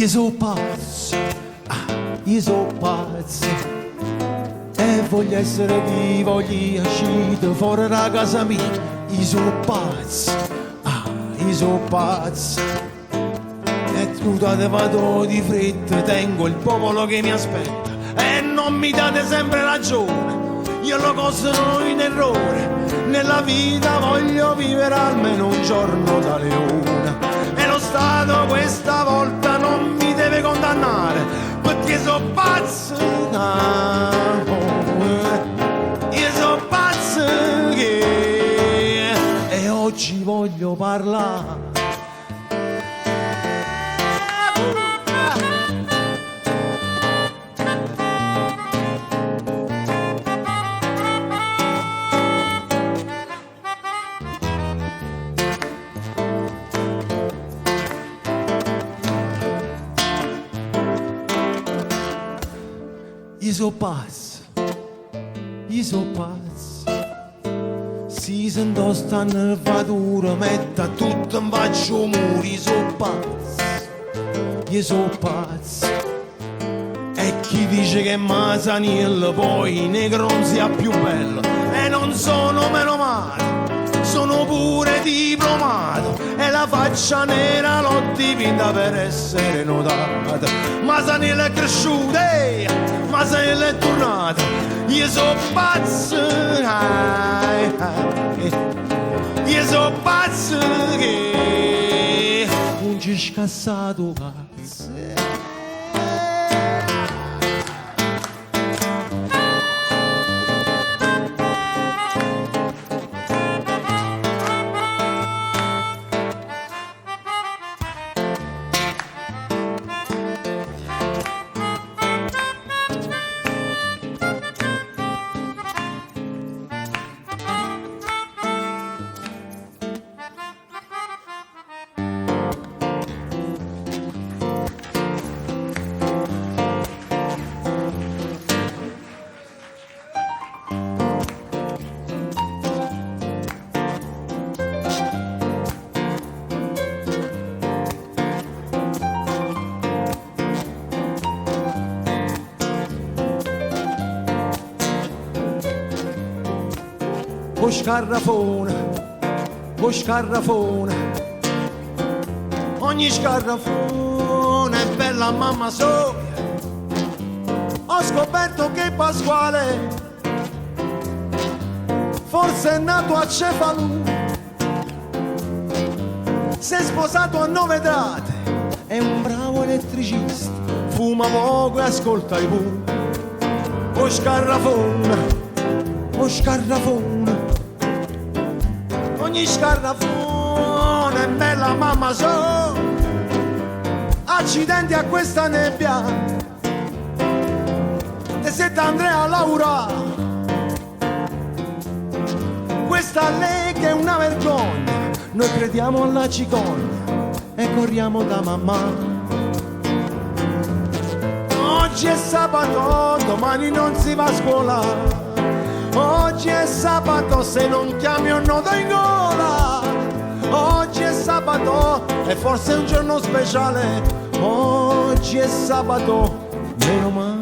Io sono pazzo, io sono pazzo, e voglio essere vivo, voglio uscire fuori da casa mia. Io sono pazzo, io sono pazzo, e scusate vado di fretta, tengo il popolo che mi aspetta, e non mi date sempre ragione, io lo considero in errore. Nella vita voglio vivere almeno un giorno da leone, e lo Stato questa volta non mi deve condannare, perché so pazzo, io so pazzo che, e oggi voglio parlare. Io so pazzo, io so pazzo, si sento sta nervatura, metta tutto in faccio muri. Io so pazzo, e chi dice che Masaniello poi negro non sia più bello, e non sono meno male, sono pure diplomato, e la faccia nera l'ho dipinta per essere notata. Masaniello è cresciuto, Masaniello è tornato, io so pazzo, io so pazzo che non ci scassato cazzo. O scarrafone, ogni scarrafone è bella mamma soia. Ho scoperto che Pasquale forse è nato a Cefalù, si è sposato a 9 date, è un bravo elettricista, fuma poco e ascolta i pu. O scarrafone, ogni scarrafone è bella mamma so. Accidenti a questa nebbia, e se Andrea Laura, questa Lega è una vergogna. Noi crediamo alla cicogna e corriamo da mamma. Oggi è sabato, domani non si va a scuola. Oggi è sabato, se non chiami un nodo in gola. Oggi è sabato e forse è un giorno speciale. Oggi è sabato, meno male.